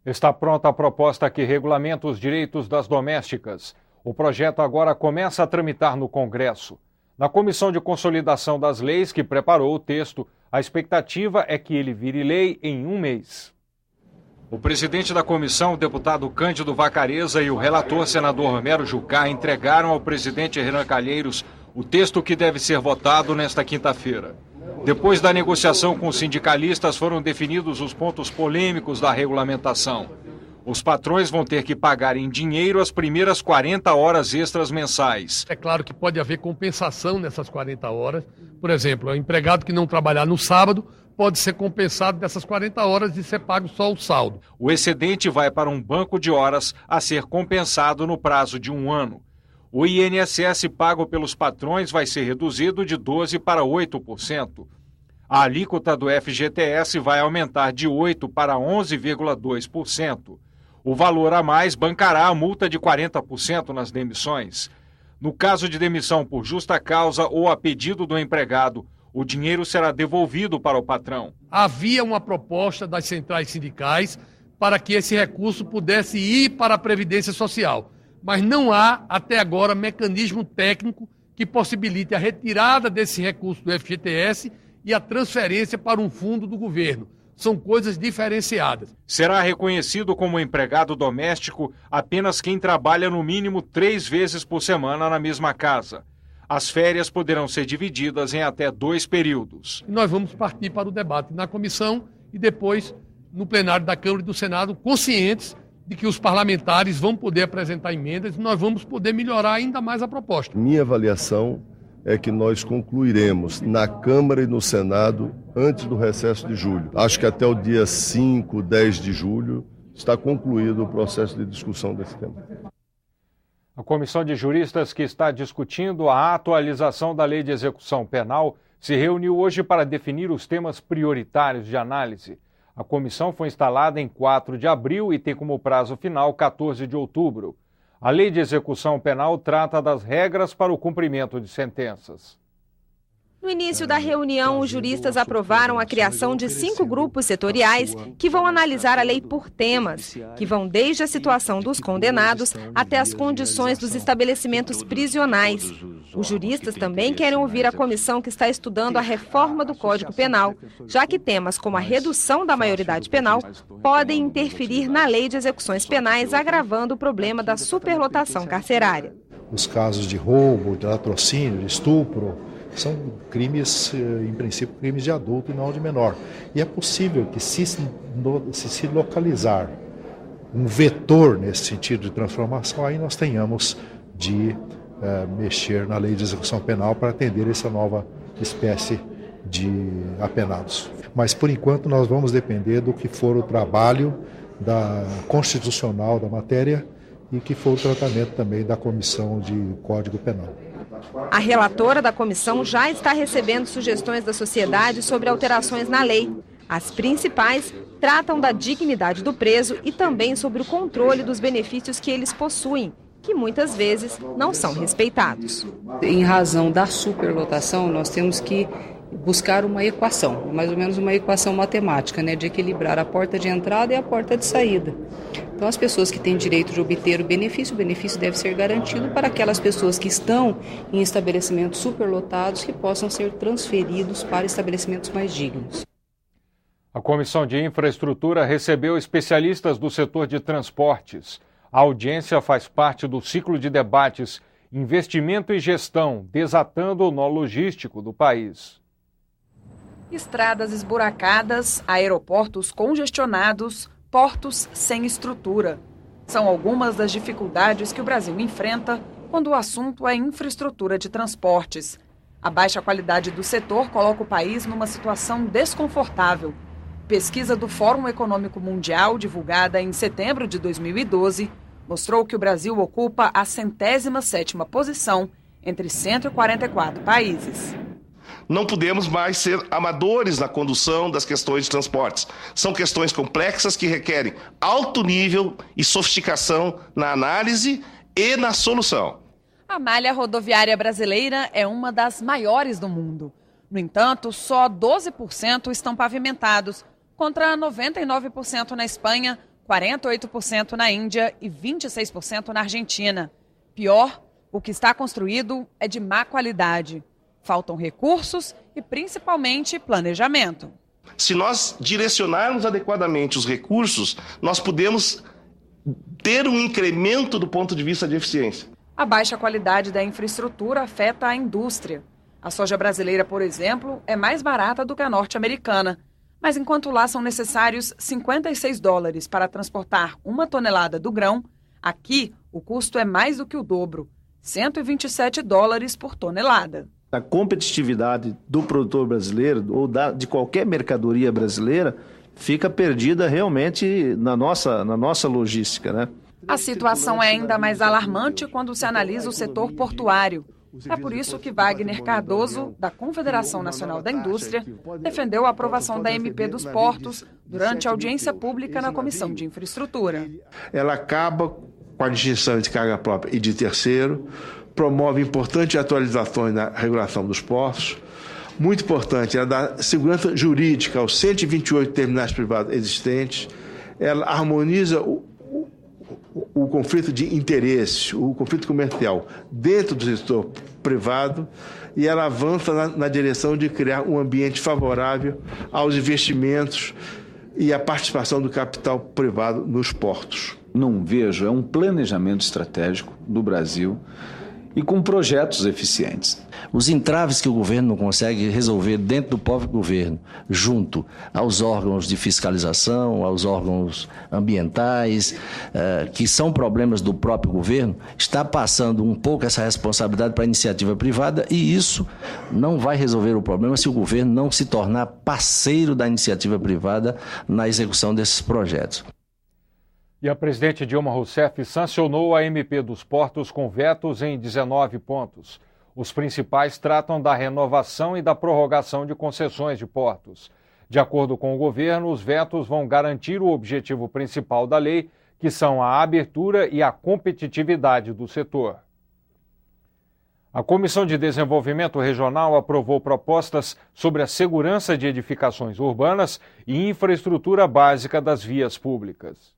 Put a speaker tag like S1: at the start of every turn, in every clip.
S1: Está pronta a proposta que regulamenta os direitos das domésticas. O projeto agora começa a tramitar no Congresso. Na Comissão de Consolidação das Leis, que preparou o texto, a expectativa é que ele vire lei em um mês. O presidente da comissão, o deputado Cândido Vacareza, e o relator, senador Romero Jucá, entregaram ao presidente Renan Calheiros o texto que deve ser votado nesta quinta-feira. Depois da negociação com os sindicalistas, foram definidos os pontos polêmicos da regulamentação. Os patrões vão ter que pagar em dinheiro as primeiras 40 horas extras mensais.
S2: É claro que pode haver compensação nessas 40 horas. Por exemplo, o empregado que não trabalhar no sábado pode ser compensado dessas 40 horas e ser pago só o saldo.
S1: O excedente vai para um banco de horas a ser compensado no prazo de 1 ano. O INSS pago pelos patrões vai ser reduzido de 12% para 8%. A alíquota do FGTS vai aumentar de 8% para 11,2%. O valor a mais bancará a multa de 40% nas demissões. No caso de demissão por justa causa ou a pedido do empregado, o dinheiro será devolvido para o patrão.
S2: Havia uma proposta das centrais sindicais para que esse recurso pudesse ir para a Previdência Social, mas não há, até agora, mecanismo técnico que possibilite a retirada desse recurso do FGTS e a transferência para um fundo do governo. São coisas diferenciadas.
S1: Será reconhecido como empregado doméstico apenas quem trabalha no mínimo 3 vezes por semana na mesma casa. As férias poderão ser divididas em até 2 períodos.
S2: Nós vamos partir para o debate na comissão e depois no plenário da Câmara e do Senado, conscientes de que os parlamentares vão poder apresentar emendas e nós vamos poder melhorar ainda mais a proposta.
S3: Minha avaliação é que nós concluiremos na Câmara e no Senado antes do recesso de julho. Acho que até o dia 5, 10 de julho está concluído o processo de discussão desse tema.
S1: A comissão de juristas que está discutindo a atualização da Lei de Execução Penal se reuniu hoje para definir os temas prioritários de análise. A comissão foi instalada em 4 de abril e tem como prazo final 14 de outubro. A Lei de Execução Penal trata das regras para o cumprimento de sentenças.
S4: No início da reunião, os juristas aprovaram a criação de 5 grupos setoriais que vão analisar a lei por temas, que vão desde a situação dos condenados até as condições dos estabelecimentos prisionais. Os juristas também querem ouvir a comissão que está estudando a reforma do Código Penal, já que temas como a redução da maioridade penal podem interferir na lei de execuções penais, agravando o problema da superlotação carcerária.
S5: Os casos de roubo, de latrocínio, de estupro, são crimes, em princípio, crimes de adulto e não de menor. E é possível que se localizar um vetor nesse sentido de transformação, aí nós tenhamos de mexer na lei de execução penal para atender essa nova espécie de apenados. Mas, por enquanto, nós vamos depender do que for o trabalho constitucional da matéria e que for o tratamento também da Comissão de Código Penal.
S4: A relatora da comissão já está recebendo sugestões da sociedade sobre alterações na lei. As principais tratam da dignidade do preso e também sobre o controle dos benefícios que eles possuem, que muitas vezes não são respeitados.
S6: Em razão da superlotação, nós temos que buscar uma equação, mais ou menos uma equação matemática, de equilibrar a porta de entrada e a porta de saída. Então, as pessoas que têm direito de obter o benefício deve ser garantido para aquelas pessoas que estão em estabelecimentos superlotados que possam ser transferidos para estabelecimentos mais dignos.
S1: A Comissão de Infraestrutura recebeu especialistas do setor de transportes. A audiência faz parte do ciclo de debates Investimento e Gestão, desatando o nó logístico do país.
S7: Estradas esburacadas, aeroportos congestionados, portos sem estrutura. São algumas das dificuldades que o Brasil enfrenta quando o assunto é infraestrutura de transportes. A baixa qualidade do setor coloca o país numa situação desconfortável. Pesquisa do Fórum Econômico Mundial, divulgada em setembro de 2012, mostrou que o Brasil ocupa a 107ª posição entre 144 países.
S8: Não podemos mais ser amadores na condução das questões de transportes. São questões complexas que requerem alto nível e sofisticação na análise e na solução.
S7: A malha rodoviária brasileira é uma das maiores do mundo. No entanto, só 12% estão pavimentados, contra 99% na Espanha, 48% na Índia e 26% na Argentina. Pior, o que está construído é de má qualidade. Faltam recursos e, principalmente, planejamento.
S8: Se nós direcionarmos adequadamente os recursos, nós podemos ter um incremento do ponto de vista de eficiência.
S7: A baixa qualidade da infraestrutura afeta a indústria. A soja brasileira, por exemplo, é mais barata do que a norte-americana. Mas enquanto lá são necessários $56 para transportar 1 tonelada do grão, aqui o custo é mais do que o dobro, $127 por tonelada.
S9: A competitividade do produtor brasileiro ou de qualquer mercadoria brasileira fica perdida realmente na nossa logística, né?
S7: A situação é ainda mais alarmante quando se analisa o setor portuário. É por isso que Wagner Cardoso, da Confederação Nacional da Indústria, defendeu a aprovação da MP dos Portos durante a audiência pública na Comissão de Infraestrutura.
S10: Ela acaba com a distinção de carga própria e de terceiro, promove importantes atualizações na regulação dos portos. Muito importante, ela dá segurança jurídica aos 128 terminais privados existentes, ela harmoniza o conflito de interesse, o conflito comercial dentro do setor privado e ela avança na direção de criar um ambiente favorável aos investimentos e à participação do capital privado nos portos.
S11: Não vejo, é um planejamento estratégico do Brasil e com projetos eficientes.
S12: Os entraves que o governo não consegue resolver dentro do próprio governo, junto aos órgãos de fiscalização, aos órgãos ambientais, que são problemas do próprio governo, está passando um pouco essa responsabilidade para a iniciativa privada e isso não vai resolver o problema se o governo não se tornar parceiro da iniciativa privada na execução desses projetos.
S1: E a presidente Dilma Rousseff sancionou a MP dos Portos com vetos em 19 pontos. Os principais tratam da renovação e da prorrogação de concessões de portos. De acordo com o governo, os vetos vão garantir o objetivo principal da lei, que são a abertura e a competitividade do setor. A Comissão de Desenvolvimento Regional aprovou propostas sobre a segurança de edificações urbanas e infraestrutura básica das vias públicas.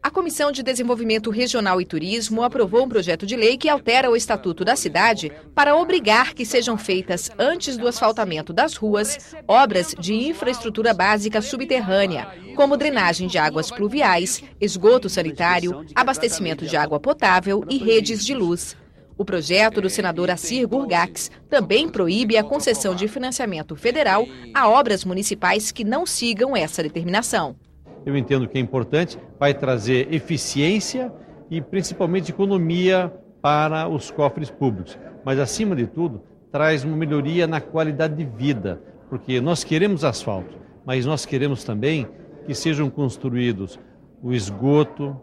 S4: A Comissão de Desenvolvimento Regional e Turismo aprovou um projeto de lei que altera o Estatuto da cidade para obrigar que sejam feitas, antes do asfaltamento das ruas, obras de infraestrutura básica subterrânea, como drenagem de águas pluviais, esgoto sanitário, abastecimento de água potável e redes de luz. O projeto do senador Assir Gurgax também proíbe a concessão de financiamento federal a obras municipais que não sigam essa determinação.
S13: Eu entendo que é importante, vai trazer eficiência e principalmente economia para os cofres públicos. Mas, acima de tudo, traz uma melhoria na qualidade de vida, porque nós queremos asfalto, mas nós queremos também que sejam construídos o esgoto,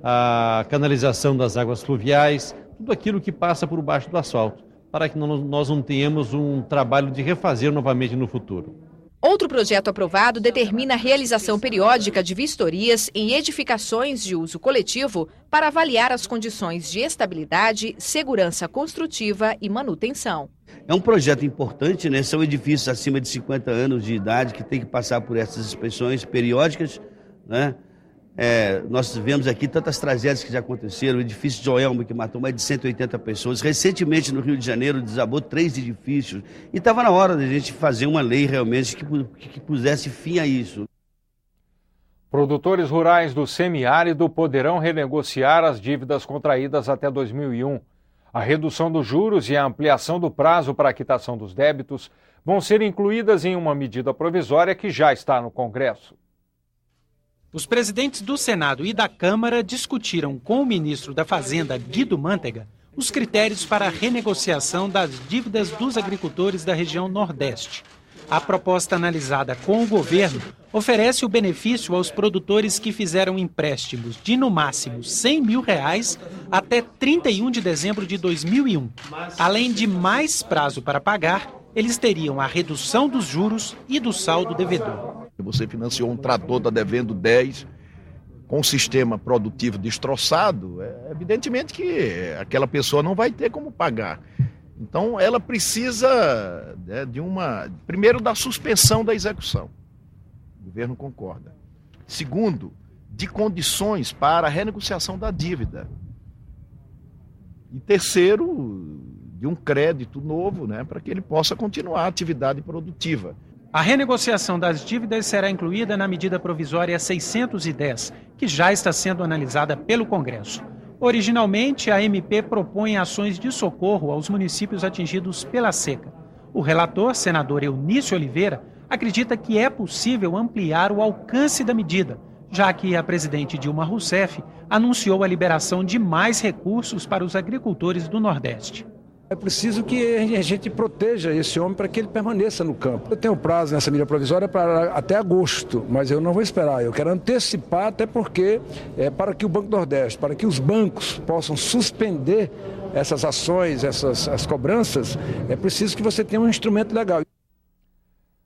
S13: a canalização das águas fluviais, tudo aquilo que passa por baixo do asfalto, para que nós não tenhamos um trabalho de refazer novamente no futuro.
S4: Outro projeto aprovado determina a realização periódica de vistorias em edificações de uso coletivo para avaliar as condições de estabilidade, segurança construtiva e manutenção.
S14: É um projeto importante, né? São edifícios acima de 50 anos de idade que tem que passar por essas inspeções periódicas, né? Nós vemos aqui tantas tragédias que já aconteceram, o edifício de Joelma que matou mais de 180 pessoas, recentemente no Rio de Janeiro desabou 3 edifícios e estava na hora da gente fazer uma lei realmente que pusesse fim a isso.
S1: Produtores rurais do semiárido poderão renegociar as dívidas contraídas até 2001. A redução dos juros e a ampliação do prazo para a quitação dos débitos vão ser incluídas em uma medida provisória que já está no Congresso.
S15: Os presidentes do Senado e da Câmara discutiram com o ministro da Fazenda, Guido Mantega, os critérios para a renegociação das dívidas dos agricultores da região Nordeste. A proposta analisada com o governo oferece o benefício aos produtores que fizeram empréstimos de, no máximo, R$100 mil até 31 de dezembro de 2001. Além de mais prazo para pagar, eles teriam a redução dos juros e do saldo devedor.
S16: Você financiou um trator, está devendo 10, com o sistema produtivo destroçado, evidentemente que aquela pessoa não vai ter como pagar. Então, ela precisa primeiro, da suspensão da execução. O governo concorda. Segundo, de condições para a renegociação da dívida. E terceiro, de um crédito novo, né, para que ele possa continuar a atividade produtiva.
S15: A renegociação das dívidas será incluída na medida provisória 610, que já está sendo analisada pelo Congresso. Originalmente, a MP propõe ações de socorro aos municípios atingidos pela seca. O relator, senador Eunício Oliveira, acredita que é possível ampliar o alcance da medida, já que a presidente Dilma Rousseff anunciou a liberação de mais recursos para os agricultores do Nordeste.
S17: É preciso que a gente proteja esse homem para que ele permaneça no campo. Eu tenho prazo nessa medida provisória para até agosto, mas eu não vou esperar. Eu quero antecipar, até porque para que o Banco do Nordeste, para que os bancos possam suspender essas ações, as cobranças, é preciso que você tenha um instrumento legal.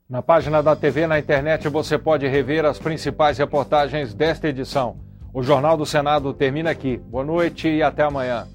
S1: Na página da TV na internet você pode rever as principais reportagens desta edição. O Jornal do Senado termina aqui. Boa noite e até amanhã.